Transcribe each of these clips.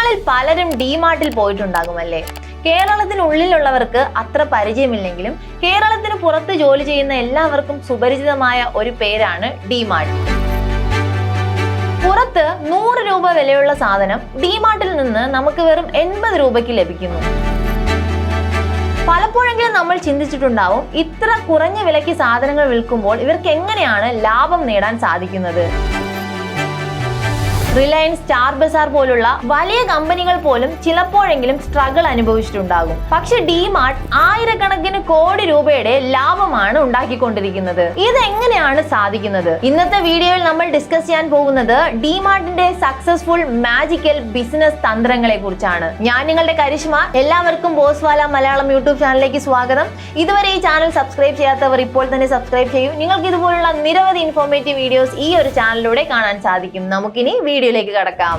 നിങ്ങളിൽ പലരും ഡിമാർട്ടിൽ പോയിട്ടുണ്ടാകുമല്ലേ? കേരളത്തിനുള്ളിലുള്ളവർക്ക് അത്ര പരിചയമില്ലെങ്കിലും കേരളത്തിന് പുറത്ത് ജോലി ചെയ്യുന്ന എല്ലാവർക്കും സുപരിചിതമായ ഒരു പേരാണ് ഡിമാർട്ട്. പുറത്ത് 100 രൂപ വിലയുള്ള സാധനം ഡിമാർട്ടിൽ നിന്ന് നമുക്ക് വെറും 80 രൂപയ്ക്ക് ലഭിക്കുന്നു. പലപ്പോഴെങ്കിലും നമ്മൾ ചിന്തിച്ചിട്ടുണ്ടാവും, ഇത്ര കുറഞ്ഞ വിലയ്ക്ക് സാധനങ്ങൾ വിൽക്കുമ്പോൾ ഇവർക്ക് എങ്ങനെയാണ് ലാഭം നേടാൻ സാധിക്കുന്നത്? റിലയൻസ്, സ്റ്റാർ ബസാർ പോലുള്ള വലിയ കമ്പനികൾ പോലും ചിലപ്പോഴെങ്കിലും സ്ട്രഗിൾ അനുഭവിച്ചിട്ടുണ്ടാകും. പക്ഷെ ഡിമാർട്ട് ആയിരക്കണക്കിന് കോടി രൂപയുടെ ലാഭമാണ് ഉണ്ടാക്കിക്കൊണ്ടിരിക്കുന്നത്. ഇതെങ്ങനെയാണ് സാധിക്കുന്നത്? ഇന്നത്തെ വീഡിയോയിൽ നമ്മൾ ഡിസ്കസ് ചെയ്യാൻ പോകുന്നത് ഡിമാർട്ടിന്റെ സക്സസ്ഫുൾ മാജിക്കൽ ബിസിനസ് തന്ത്രങ്ങളെ കുറിച്ചാണ്. ഞാൻ നിങ്ങളുടെ കരിഷ്മ. എല്ലാവർക്കും ബോസ്വാല മലയാളം യൂട്യൂബ് ചാനലിലേക്ക് സ്വാഗതം. ഇതുവരെ ഈ ചാനൽ സബ്സ്ക്രൈബ് ചെയ്യാത്തവർ ഇപ്പോൾ തന്നെ സബ്സ്ക്രൈബ് ചെയ്യൂ. നിങ്ങൾക്ക് ഇതുപോലുള്ള നിരവധി ഇൻഫോർമേറ്റീവ് വീഡിയോസ് ഈ ഒരു ചാനലിലൂടെ കാണാൻ സാധിക്കും. നമുക്കിനി വീഡിയോയിലേക്ക് കടക്കാം.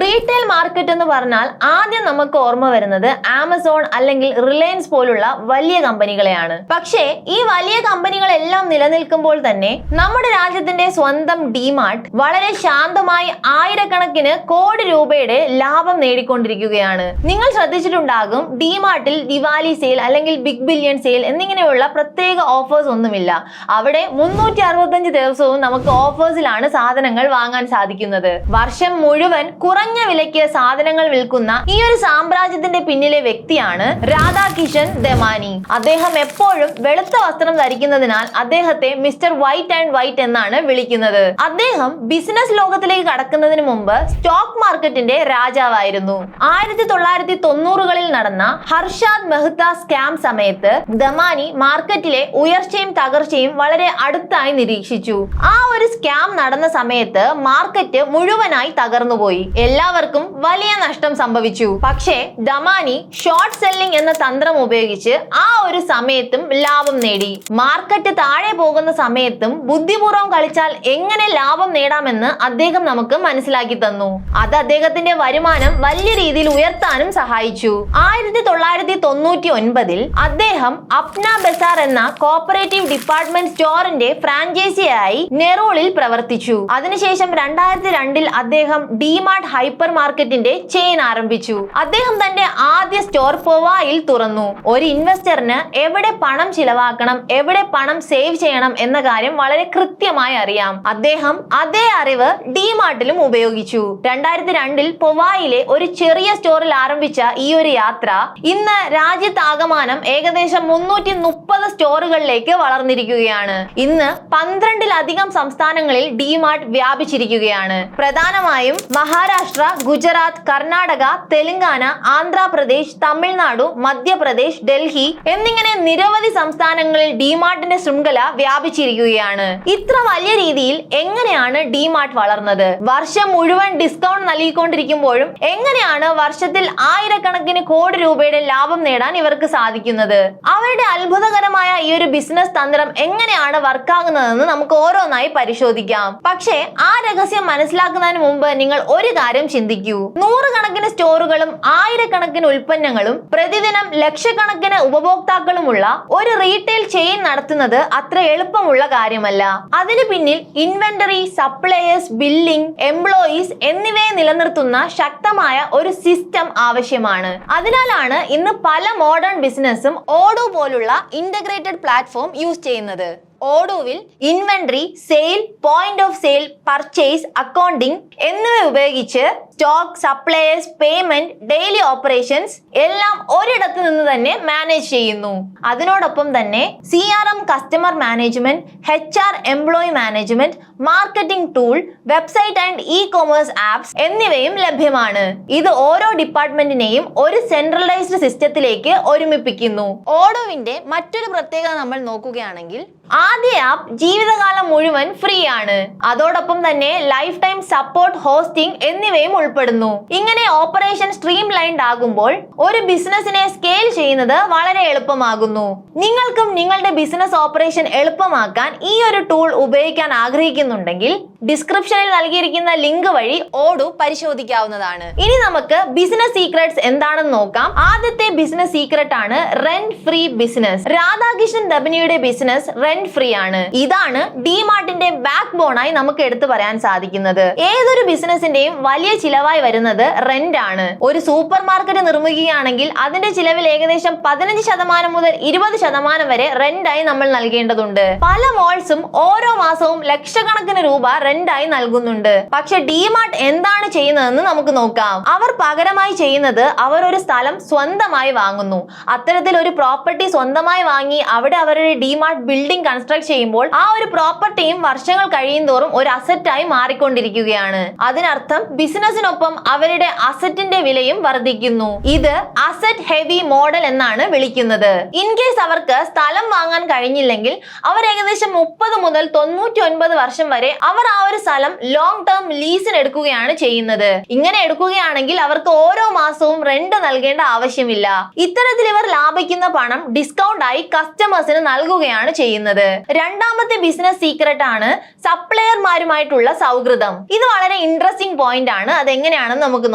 റീറ്റെയിൽ മാർക്കറ്റ് എന്ന് പറഞ്ഞാൽ ആദ്യം നമുക്ക് ഓർമ്മ വരുന്നത് ആമസോൺ അല്ലെങ്കിൽ റിലയൻസ് പോലുള്ള വലിയ കമ്പനികളെയാണ്. പക്ഷേ ഈ വലിയ കമ്പനികളെല്ലാം നിലനിൽക്കുമ്പോൾ തന്നെ നമ്മുടെ രാജ്യത്തിന്റെ സ്വന്തം ഡിമാർട്ട് വളരെ ശാന്തമായി ആയിരക്കണക്കിന് കോടി രൂപയുടെ ലാഭം നേടിക്കൊണ്ടിരിക്കുകയാണ്. നിങ്ങൾ ശ്രദ്ധിച്ചിട്ടുണ്ടാകും, ഡിമാർട്ടിൽ ദിവാലി സെയിൽ അല്ലെങ്കിൽ ബിഗ് ബില്യൺ സെയിൽ എന്നിങ്ങനെയുള്ള പ്രത്യേക ഓഫേഴ്സ് ഒന്നുമില്ല. അവിടെ 365 ദിവസവും നമുക്ക് ഓഫേഴ്സിലാണ് സാധനങ്ങൾ വാങ്ങാൻ സാധിക്കുന്നത്. വർഷം മുഴുവൻ കുറഞ്ഞ വിലയ്ക്ക് സാധനങ്ങൾ വിൽക്കുന്ന ഈ ഒരു സാമ്രാജ്യത്തിന്റെ പിന്നിലെ വ്യക്തിയാണ് രാധാകിഷൻ ദമാനി. അദ്ദേഹം എപ്പോഴും വെളുത്ത വസ്ത്രം ധരിക്കുന്നതിനാൽ അദ്ദേഹത്തെ മിസ്റ്റർ വൈറ്റ് ആൻഡ് വൈറ്റ് എന്നാണ് വിളിക്കുന്നത്. അദ്ദേഹം ബിസിനസ് ലോകത്തിലേക്ക് കടക്കുന്നതിന് മുമ്പ് സ്റ്റോക്ക് മാർക്കറ്റിന്റെ രാജാവായിരുന്നു. 1990കളിൽ നടന്ന ഹർഷാദ് മെഹ്ത സ്കാം സമയത്ത് ദമാനി മാർക്കറ്റിലെ ഉയർച്ചയും തകർച്ചയും വളരെ അടുത്തായി നിരീക്ഷിച്ചു. ആ ഒരു സ്കാം നടന്ന സമയത്ത് മാർക്കറ്റ് മുഴുവനായി തകർന്നുപോയി. എല്ലാവർക്കും വലിയ നഷ്ടം സംഭവിച്ചു. പക്ഷേ ദമാനി ഷോർട്ട് സെല്ലിംഗ് എന്ന തന്ത്രം ഉപയോഗിച്ച് ആ ഒരു സമയത്തും ലാഭം നേടി. മാർക്കറ്റ് താഴെ പോകുന്ന സമയത്തും ബുദ്ധിപൂർവ്വം കളിച്ചാൽ എങ്ങനെ ലാഭം നേടാമെന്ന് അദ്ദേഹം നമുക്ക് മനസ്സിലാക്കി തന്നു. അത് അദ്ദേഹത്തിന്റെ വരുമാനം വലിയ രീതിയിൽ ഉയർത്താനും സഹായിച്ചു. 1999 അദ്ദേഹം അപ്ന ബസാർ എന്ന കോപ്പറേറ്റീവ് ഡിപ്പാർട്ട്മെന്റ് സ്റ്റോറിന്റെ ഫ്രാഞ്ചൈസിയായി നെറോളിൽ പ്രവർത്തിച്ചു. അതിനുശേഷം 2002 അദ്ദേഹം ഡിമാർട്ട് ഹൈപ്പർ മാർക്കറ്റിന്റെ ചെയിൻ ആരംഭിച്ചു. അദ്ദേഹം തന്റെ ആദ്യ സ്റ്റോർ പോവായിൽ തുറന്നു. ഒരു ഇൻവെസ്റ്ററിന് എവിടെ പണം ചിലവാക്കണം, എവിടെ പണം സേവ് ചെയ്യണം എന്ന കാര്യം വളരെ കൃത്യമായി അറിയാം. അദ്ദേഹം അതേ അറിവ് ഡിമാർട്ടിലും ഉപയോഗിച്ചു. 2002 പൊവായിലെ ഒരു ചെറിയ സ്റ്റോറിൽ ആരംഭിച്ച ഈ ഒരു യാത്ര ഇന്ന് രാജ്യത്താകമാനം ഏകദേശം 330 സ്റ്റോറുകളിലേക്ക് വളർന്നിരിക്കുകയാണ്. ഇന്ന് 12ലധികം സംസ്ഥാനങ്ങളിൽ ഡിമാർട്ട് വ്യാപിച്ചിരിക്കുകയാണ്. പ്രധാനമായും മഹാരാഷ്ട്ര, ഗുജറാത്ത്, കർണാടക, തെലങ്കാന, ആന്ധ്രാപ്രദേശ്, തമിഴ്നാടു, മധ്യപ്രദേശ്, ഡൽഹി എന്നിങ്ങനെ നിരവധി സംസ്ഥാനങ്ങളിൽ ഡിമാർട്ടിന്റെ ശൃംഖല വ്യാപിച്ചിരിക്കുകയാണ്. ഇത്ര വലിയ രീതിയിൽ എങ്ങനെയാണ് ഡിമാർട്ട് വളർന്നത്? വർഷം മുഴുവൻ ഡിസ്കൗണ്ട് നൽകിക്കൊണ്ടിരിക്കുമ്പോഴും എങ്ങനെയാണ് വർഷത്തിൽ ആയിരക്കണക്കിന് കോടി രൂപയുടെ ലാഭം നേടാൻ ഇവർക്ക് സാധിക്കുന്നത്? അവരുടെ അത്ഭുതകരമായ ഈ ഒരു ബിസിനസ് തന്ത്രം എങ്ങനെയാണ് വർക്കാകുന്നതെന്ന് നമുക്ക് ഓരോന്നായി പരിശോധിക്കാം. പക്ഷേ ആ രഹസ്യം മനസ്സിലാക്കുന്നതിന് മുമ്പ് നിങ്ങൾ ഒരു കാര്യം ചിന്തിക്കൂ. 100 കണക്കിന് സ്റ്റോറുകളും ആയിരക്കണക്കിന് ഉൽപ്പന്നങ്ങളും പ്രതിദിനം ലക്ഷക്കണക്കിന് ഉപഭോക്താക്കളുമുള്ള ഒരു റീറ്റെയിൽ ചെയിൻ നടത്തുന്നത് അത്ര എളുപ്പമുള്ള കാര്യമല്ല. അതിന് പിന്നിൽ ഇൻവെന്ററി, സപ്ലയേഴ്സ്, ബില്ലിംഗ്, എംപ്ലോയീസ് എന്നിവയെ നിലനിർത്തുന്ന ശക്തമായ ഒരു സിസ്റ്റം ആവശ്യമാണ്. അതിനാലാണ് ഇന്ന് പല മോഡേൺ ബിസിനസ്സും ഓഡോ പോലുള്ള ഇന്റഗ്രേറ്റഡ് പ്ലാറ്റ്ഫോം യൂസ് ചെയ്യുന്നത്. ഓഡോവിൽ inventory, sale, point of sale, purchase, accounting എന്നിവ ഉപയോഗിച്ച് stock, suppliers, payment, daily operations എല്ലാം ഒരിടത്ത് നിന്ന് തന്നെ മാനേജ് ചെയ്യുന്നു. അതിനോടൊപ്പം തന്നെ CRM, customer management, HR, employee management, marketing tool, website and e-commerce apps എന്നിവയും ലഭ്യമാണ്. ഇത് ഓരോ ഡിപ്പാർട്ട്മെന്റിനെയും ഒരു സെൻട്രലൈസ്ഡ് സിസ്റ്റത്തിലേക്ക് ഒരുമിപ്പിക്കുന്നു. ഓഡോവിന്റെ മറ്റൊരു പ്രത്യേകത നമ്മൾ നോക്കുകയാണെങ്കിൽ ആദ്യ ആപ്പ് ജീവിതകാലം മുഴുവൻ ഫ്രീ ആണ്. അതോടൊപ്പം തന്നെ ലൈഫ് ടൈം സപ്പോർട്ട്, ഹോസ്റ്റിംഗ് എന്നിവയും ഉൾപ്പെടുന്നു. ഇങ്ങനെ ഓപ്പറേഷൻ സ്ട്രീം ലൈൻഡ് ആകുമ്പോൾ ഒരു ബിസിനസിനെ സ്കെയിൽ ചെയ്യുന്നത് വളരെ എളുപ്പമാകുന്നു. നിങ്ങൾക്കും നിങ്ങളുടെ ബിസിനസ് ഓപ്പറേഷൻ എളുപ്പമാക്കാൻ ഈ ഒരു ടൂൾ ഉപയോഗിക്കാൻ ആഗ്രഹിക്കുന്നുണ്ടെങ്കിൽ ഡിസ്ക്രിപ്ഷനിൽ നൽകിയിരിക്കുന്ന ലിങ്ക് വഴി ഓഡു പരിശോധിക്കാവുന്നതാണ്. ഇനി നമുക്ക് ബിസിനസ് സീക്രട്സ് എന്താണെന്ന് നോക്കാം. ആദ്യത്തെ ബിസിനസ് സീക്രട്ട് ആണ് റെന്റ് ഫ്രീ ബിസിനസ്. രാധാകൃഷ്ണൻ ദബനിയുടെ ബിസിനസ് റെന്റ് ഫ്രീ ആണ്. ഇതാണ് ഡിമാർട്ടിന്റെ ബാക്ക് ബോൺ ആയി നമുക്ക് എടുത്തു പറയാൻ സാധിക്കുന്നത്. ഏതൊരു ബിസിനസിന്റെയും വലിയ ചിലവായി വരുന്നത് റെന്റ് ആണ്. ഒരു സൂപ്പർ മാർക്കറ്റ് നിർമ്മിക്കുകയാണെങ്കിൽ അതിന്റെ ചിലവിൽ ഏകദേശം 15% മുതൽ 20% വരെ റെന്റ് ആയി നമ്മൾ നൽകേണ്ടതുണ്ട്. പല മോൾസും ഓരോ മാസവും ലക്ഷക്കണക്കിന് രൂപ റെന്റ് ആയി നൽകുന്നുണ്ട്. പക്ഷെ ഡിമാർട്ട് എന്താണ് ചെയ്യുന്നതെന്ന് നമുക്ക് നോക്കാം. അവർ പകരമായി ചെയ്യുന്നത് അവർ ഒരു സ്ഥലം സ്വന്തമായി വാങ്ങുന്നു. അത്തരത്തിൽ ഒരു പ്രോപ്പർട്ടി സ്വന്തമായി വാങ്ങി അവിടെ അവരുടെ ഡിമാർട്ട് ബിൽഡിംഗ് കൺസ്ട്രക്ട് ചെയ്യുമ്പോൾ ആ ഒരു പ്രോപ്പർട്ടിയും വർഷങ്ങൾ കഴിയുന്തോറും ഒരു അസറ്റായി മാറിക്കൊണ്ടിരിക്കുകയാണ്. അതിനർത്ഥം ബിസിനസിനൊപ്പം അവരുടെ അസറ്റിന്റെ വിലയും വർദ്ധിക്കുന്നു. ഇത് അസറ്റ് ഹെവി മോഡൽ എന്നാണ് വിളിക്കുന്നത്. ഇൻ കേസ് അവർക്ക് സ്ഥലം വാങ്ങാൻ കഴിഞ്ഞില്ലെങ്കിൽ അവർ ഏകദേശം 30 മുതൽ 99 വർഷം വരെ അവർ ആ ഒരു സ്ഥലം ലോങ് ടേം ലീസിന് എടുക്കുകയാണ് ചെയ്യുന്നത്. ഇങ്ങനെ എടുക്കുകയാണെങ്കിൽ അവർക്ക് ഓരോ മാസവും റെന്റ് നൽകേണ്ട ആവശ്യമില്ല. ഇത്തരത്തിൽ ഇവർ ലാഭിക്കുന്ന പണം ഡിസ്കൗണ്ട് ആയി കസ്റ്റമേഴ്സിന് നൽകുകയാണ് ചെയ്യുന്നത്. രണ്ടാമത്തെ ബിസിനസ് സീക്രട്ട് ആണ് സപ്ലയർമാരുമായിട്ടുള്ള സൗഹൃദം. ഇത് വളരെ ഇൻട്രസ്റ്റിംഗ് പോയിന്റ് ആണ്. അതെങ്ങനെയാണെന്ന് നമുക്ക്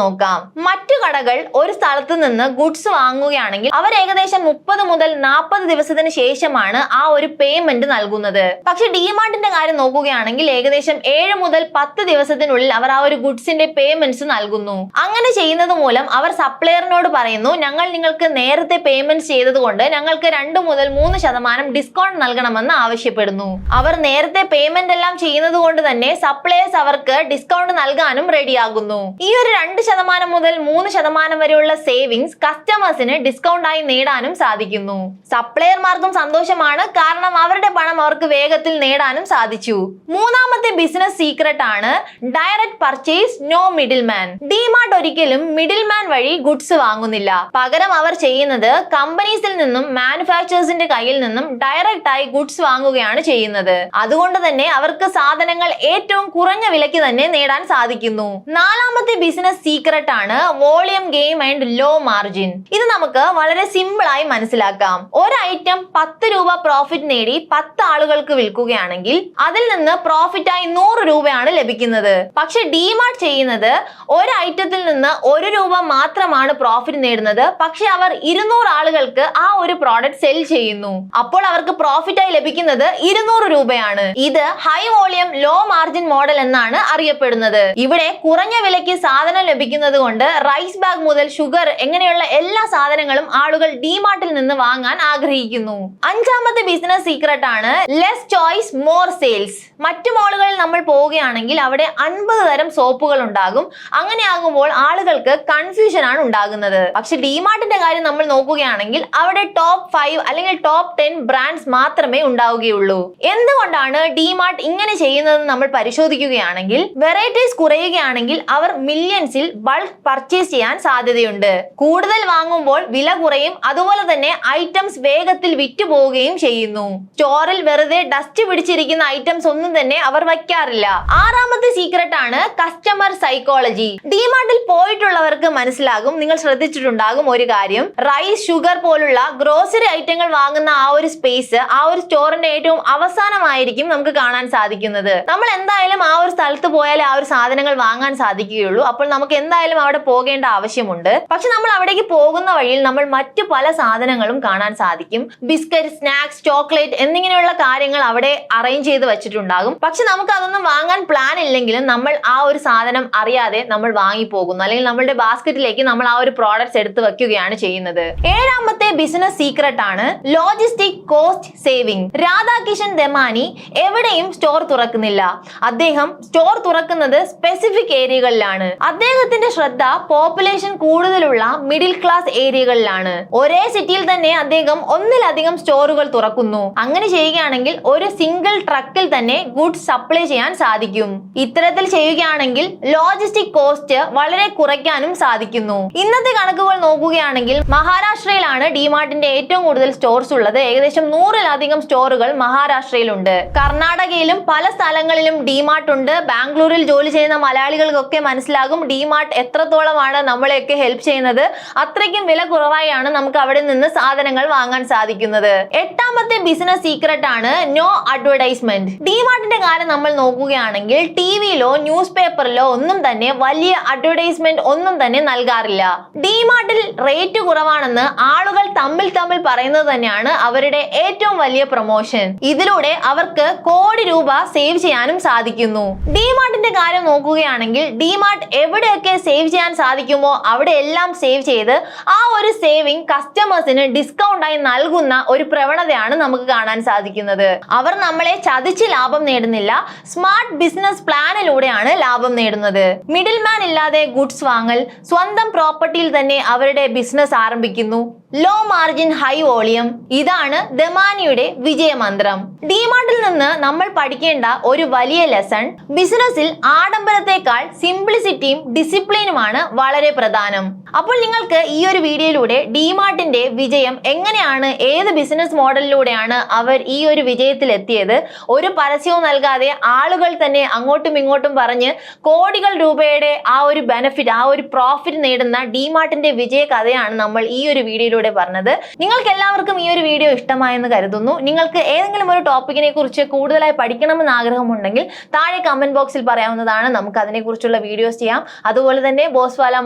നോക്കാം. മറ്റു കടകൾ ഒരു സ്ഥലത്ത് നിന്ന് ഗുഡ്സ് വാങ്ങുകയാണെങ്കിൽ അവർ ഏകദേശം 30 മുതൽ 40 ദിവസത്തിന് ശേഷമാണ് ആ ഒരു പേയ്മെന്റ് നൽകുന്നത്. പക്ഷെ ഡിമാർട്ടിന്റെ കാര്യം നോക്കുകയാണെങ്കിൽ ഏകദേശം 7 മുതൽ 10 ദിവസത്തിനുള്ളിൽ അവർ ആ ഒരു ഗുഡ്സിന്റെ പേയ്മെന്റ്സ് നൽകുന്നു. അങ്ങനെ ചെയ്യുന്നത് മൂലം അവർ സപ്ലയറിനോട് പറയുന്നു, ഞങ്ങൾ നിങ്ങൾക്ക് നേരത്തെ പേയ്മെന്റ് ചെയ്തതുകൊണ്ട് ഞങ്ങൾക്ക് 2 മുതൽ 3% ഡിസ്കൗണ്ട് നൽകണമെന്ന് ആവശ്യപ്പെടുന്നു. അവർ നേരത്തെ പേയ്മെന്റ് എല്ലാം ചെയ്യുന്നത് കൊണ്ട് തന്നെ സപ്ലയേഴ്സ് അവർക്ക് ഡിസ്കൗണ്ട് നൽകാനും റെഡിയാകുന്നു. ഈ ഒരു 2% മുതൽ 3% വരെയുള്ള സേവിങ്സ് കസ്റ്റമേഴ്സിന് ഡിസ്കൗണ്ട് ആയി നേടാനും സാധിക്കുന്നു. സപ്ലയർമാർക്കും സന്തോഷമാണ്, കാരണം അവരുടെ പണം അവർക്ക് വേഗത്തിൽ നേടാനും സാധിച്ചു. മൂന്നാമത്തെ ബിസിനസ് സീക്രട്ട് ആണ് direct purchase, no middleman. DMart ഒരിക്കലും മിഡിൽ മാൻ വഴി ഗുഡ്സ് വാങ്ങുന്നില്ല. പകരം അവർ ചെയ്യുന്നത് കമ്പനീസിൽ നിന്നും മാനുഫാക്ചേഴ്സിന്റെ കയ്യിൽ നിന്നും ഡയറക്റ്റ് ആയി ഗുഡ്സ് വാങ്ങുകയാണ് ചെയ്യുന്നത്. അതുകൊണ്ട് തന്നെ അവർക്ക് സാധനങ്ങൾ ഏറ്റവും കുറഞ്ഞ വിലയ്ക്ക് തന്നെ നേടാൻ സാധിക്കുന്നു. നാലാമത്തെ ബിസിനസ് സീക്രട്ട് ആണ് volume game and low margin. ഇത് നമുക്ക് വളരെ സിമ്പിൾ ആയി മനസ്സിലാക്കാം. ഒരു ഐറ്റം 10 രൂപ പ്രോഫിറ്റ് നേടി 10 ആളുകൾക്ക് വിൽക്കുകയാണെങ്കിൽ അതിൽ നിന്ന് പ്രോഫിറ്റ് ആയി 100 രൂപയാണ് ലഭിക്കുന്നത്. പക്ഷെ ഡിമാർട്ട് ചെയ്യുന്നത് ഒരു ഐറ്റത്തിൽ നിന്ന് 1 രൂപ മാത്രമാണ് പ്രോഫിറ്റ് നേടുന്നത്. പക്ഷെ അവർ 200 ആളുകൾക്ക് ആ ഒരു പ്രോഡക്റ്റ് സെൽ ചെയ്യുന്നു. അപ്പോൾ അവർക്ക് പ്രോഫിറ്റ് ആയി ലഭിക്കുന്നത് 200 രൂപയാണ്. ഇത് high volume low margin model എന്നാണ് അറിയപ്പെടുന്നത്. ഇവിടെ കുറഞ്ഞ വിലയ്ക്ക് സാധനം ലഭിക്കുന്നത് കൊണ്ട് റൈസ് ബാഗ് മുതൽ ഷുഗർ എങ്ങനെയുള്ള എല്ലാ സാധനങ്ങളും ആളുകൾ ഡിമാർട്ടിൽ നിന്ന് വാങ്ങാൻ ആഗ്രഹിക്കുന്നു. അഞ്ചാമത്തെ ബിസിനസ് സീക്രട്ട് ആണ് ലെസ് ചോയ്സ് മോർ സെയിൽസ്. മറ്റു മോളുകളിൽ നമ്മൾ പോവുകയാണെങ്കിൽ അവിടെ 50 തരം സോപ്പുകൾ ഉണ്ടാകും. അങ്ങനെയാകുമ്പോൾ ആളുകൾക്ക് കൺഫ്യൂഷൻ ആണ് ഉണ്ടാകുന്നത്. പക്ഷെ ഡിമാർട്ടിന്റെ കാര്യം നമ്മൾ നോക്കുകയാണെങ്കിൽ അവിടെ ടോപ്പ് 5 അല്ലെങ്കിൽ ടോപ്പ് 10 ബ്രാൻഡ്സ് മാത്രമേ ഉണ്ടാവുകയുള്ളൂ. എന്തുകൊണ്ടാണ് ഡിമാർട്ട് ഇങ്ങനെ ചെയ്യുന്നത് നമ്മൾ പരിശോധിക്കുകയാണെങ്കിൽ വെറൈറ്റീസ് കുറയുകയാണെങ്കിൽ അവർ മില്യൺസിൽ ബൾക്ക് പർച്ചേസ് ചെയ്യാൻ സാധ്യതയുണ്ട്. കൂടുതൽ വാങ്ങുമ്പോൾ വില കുറയും. അതുപോലെ തന്നെ ഐറ്റംസ് വേഗത്തിൽ വിറ്റുപോവുകയും ചെയ്യുന്നു. സ്റ്റോറിൽ വെറുതെ ഡസ്റ്റ് പിടിച്ചിരിക്കുന്ന ഐറ്റംസ് ഒന്നും തന്നെ അവർ വയ്ക്കാറില്ല. ആറാമത്തെ സീക്രട്ട് ആണ് കസ്റ്റമർ സൈക്കോളജി. ഡിമാർട്ടിൽ പോയിട്ടുള്ളവർക്ക് മനസ്സിലാകും, നിങ്ങൾ ശ്രദ്ധിച്ചിട്ടുണ്ടാകും ഒരു കാര്യം, റൈസ്, ഷുഗർ പോലുള്ള ഗ്രോസറി ഐറ്റങ്ങൾ വാങ്ങുന്ന ആ ഒരു സ്പേസ് ആ ഒരു സ്റ്റോറിന്റെ ഏറ്റവും അവസാനമായിരിക്കും നമുക്ക് കാണാൻ സാധിക്കുന്നത്. നമ്മൾ എന്തായാലും ആ ഒരു സ്ഥലത്ത് പോയാൽ ആ ഒരു സാധനങ്ങൾ വാങ്ങാൻ സാധിക്കുകയുള്ളൂ. അപ്പോൾ നമുക്ക് എന്തായാലും അവിടെ പോകേണ്ട ആവശ്യമുണ്ട്. പക്ഷെ നമ്മൾ അവിടേക്ക് പോകുന്ന വഴിയിൽ നമ്മൾ മറ്റു പല സാധനങ്ങളും കാണാൻ സാധിക്കും. ബിസ്ക്കറ്റ്, സ്നാക്സ്, ചോക്ലേറ്റ് എന്നിങ്ങനെയുള്ള കാര്യങ്ങൾ അവിടെ അറേഞ്ച് ചെയ്ത് വെച്ചിട്ടുണ്ടാകും. പക്ഷെ നമുക്ക് അതൊന്നും വാങ്ങാൻ പ്ലാൻ ഇല്ലെങ്കിലും നമ്മൾ ആ ഒരു സാധനം അറിയാതെ നമ്മൾ വാങ്ങിപ്പോകുന്നു, അല്ലെങ്കിൽ നമ്മളുടെ ബാസ്ക്കറ്റിലേക്ക് നമ്മൾ ആ ഒരു പ്രോഡക്ട്സ് എടുത്ത് വെക്കുകയാണ് ചെയ്യുന്നത്. ഏഴാമത്തെ ബിസിനസ് സീക്രട്ട് ആണ് logistic cost saving. Radhakishan Damani എവിടെയും സ്റ്റോർ തുറക്കുന്നില്ല. അദ്ദേഹം സ്റ്റോർ തുറക്കുന്നത് സ്പെസിഫിക് ഏരിയകളിലാണ്. അദ്ദേഹത്തിന്റെ ശ്രദ്ധ പോപ്പുലേഷൻ കൂടുതലുള്ള മിഡിൽ ക്ലാസ് ഏരിയകളിലാണ്. ഒരേ സിറ്റിയിൽ തന്നെ അദ്ദേഹം ഒന്നിലധികം സ്റ്റോറുകൾ തുറക്കുന്നു. അങ്ങനെ ചെയ്യുകയാണെങ്കിൽ ഒരു സിംഗിൾ ട്രക്കിൽ തന്നെ ഗുഡ്സ് സപ്ലൈ ചെയ്യാൻ സാധിക്കും. ഇത്തരത്തിൽ ചെയ്യുകയാണെങ്കിൽ ലോജിസ്റ്റിക് കോസ്റ്റ് വളരെ കുറയ്ക്കാനും സാധിക്കുന്നു. ഇന്നത്തെ കണക്കുകൾ നോക്കുകയാണെങ്കിൽ മഹാരാഷ്ട്രയിലാണ് ഡിമാർട്ടിന്റെ ഏറ്റവും കൂടുതൽ സ്റ്റോർസ് ഉള്ളത്. ഏകദേശം 100-ലധികം സ്റ്റോറുകൾ മഹാരാഷ്ട്രയിലുണ്ട്. കർണാടകയിലും പല സ്ഥലങ്ങളിലും ഡിമാർട്ട് ഉണ്ട്. ബാംഗ്ലൂരിൽ ജോലി ചെയ്യുന്ന മലയാളികൾക്കൊക്കെ മനസ്സിലാകും ഡിമാർട്ട് എത്രത്തോളമാണ് നമ്മളെയൊക്കെ ഹെൽപ്പ് ചെയ്യുന്നത്. അത്രയ്ക്കും വില കുറവായാണ് നമുക്ക് അവിടെ നിന്ന് സാധനങ്ങൾ വാങ്ങാൻ സാധിക്കുന്നത്. എട്ടാമത്തെ ബിസിനസ് സീക്രട്ട് ആണ് നോ അഡ്വർടൈസ്മെന്റ്. ഡിമാർട്ടിന്റെ കാര്യം നമ്മൾ നോക്കുക നോക്കുകയാണെങ്കിൽ ടിവിയിലോ ന്യൂസ് പേപ്പറിലോ ഒന്നും തന്നെ വലിയ അഡ്വർടൈസ്മെന്റ് ഒന്നും തന്നെ നൽകാറില്ല. ഡിമാർട്ടിൽ റേറ്റ് കുറവാണെന്ന് ആളുകൾ തമ്മിൽ പറയുന്നത് തന്നെയാണ് അവരുടെ ഏറ്റവും വലിയ പ്രൊമോഷൻ. ഇതിലൂടെ അവർക്ക് കോടി രൂപ സേവ് ചെയ്യാനും സാധിക്കുന്നു. ഡിമാർട്ടിന്റെ കാര്യം നോക്കുകയാണെങ്കിൽ ഡിമാർട്ട് എവിടെയൊക്കെ സേവ് ചെയ്യാൻ സാധിക്കുമോ അവിടെ എല്ലാം സേവ് ചെയ്ത് ആ ഒരു സേവിങ് കസ്റ്റമേഴ്സിന് ഡിസ്കൗണ്ട് ആയി നൽകുന്ന ഒരു പ്രവണതയാണ് നമുക്ക് കാണാൻ സാധിക്കുന്നത്. അവർ നമ്മളെ ചതിച്ച് ലാഭം നേടുന്നില്ല, സ്മാർട്ട് ബിസിനസ് പ്ലാനിലൂടെയാണ് ലാഭം നേടുന്നത്. മിഡിൽ മാൻ ഇല്ലാതെ ഗുഡ്സ് വാങ്ങൽ, സ്വന്തം പ്രോപ്പർട്ടിയിൽ തന്നെ അവരുടെ ബിസിനസ് ആരംഭിക്കുന്നു, ലോ മാർജിൻ ഹൈ വോളിയം. ഇതാണ് ദമാനിയുടെ വിജയമന്ത്രം. ഡിമാർട്ടിൽ നിന്ന് നമ്മൾ പഠിക്കേണ്ട ഒരു വലിയ ലെസൺ, ബിസിനസ്സിൽ ആഡംബരത്തെക്കാൾ സിംപ്ലിസിറ്റിയും ഡിസിപ്ലിനുമാണ് വളരെ പ്രധാനം. അപ്പോൾ നിങ്ങൾക്ക് ഈ ഒരു വീഡിയോയിലൂടെ ഡിമാർട്ടിന്റെ വിജയം എങ്ങനെയാണ്, ഏത് ബിസിനസ് മോഡലിലൂടെയാണ് അവർ ഈ ഒരു വിജയത്തിൽ എത്തിയത്, ഒരു പരസ്യവും നൽകാതെ ആളുകൾ തന്നെ അങ്ങോട്ടും ഇങ്ങോട്ടും പറഞ്ഞ് കോടികൾ രൂപയുടെ ആ ഒരു ബെനിഫിറ്റ്, ആ ഒരു പ്രോഫിറ്റ് നേടുന്ന ഡിമാർട്ടിന്റെ വിജയ കഥയാണ് നമ്മൾ ഈ ഒരു വീഡിയോയിലൂടെ പറഞ്ഞത്. നിങ്ങൾക്ക് എല്ലാവർക്കും ഈ ഒരു വീഡിയോ ഇഷ്ടമായെന്ന് കരുതുന്നു. നിങ്ങൾക്ക് ഏതെങ്കിലും ഒരു ടോപ്പിക്കിനെ കുറിച്ച് കൂടുതലായി പഠിക്കണമെന്ന് ആഗ്രഹമുണ്ടെങ്കിൽ താഴെ കമന്റ് ബോക്സിൽ പറയാവുന്നതാണ്. നമുക്ക് അതിനെക്കുറിച്ചുള്ള വീഡിയോസ് ചെയ്യാം. അതുപോലെ തന്നെ ബോസ്വാല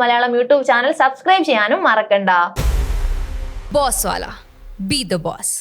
മലയാളം യൂട്യൂബ് ചാനൽ സബ്സ്ക്രൈബ് ചെയ്യാനും മറക്കണ്ട. ബോസ്വാല, ബി ദ ബോസ്.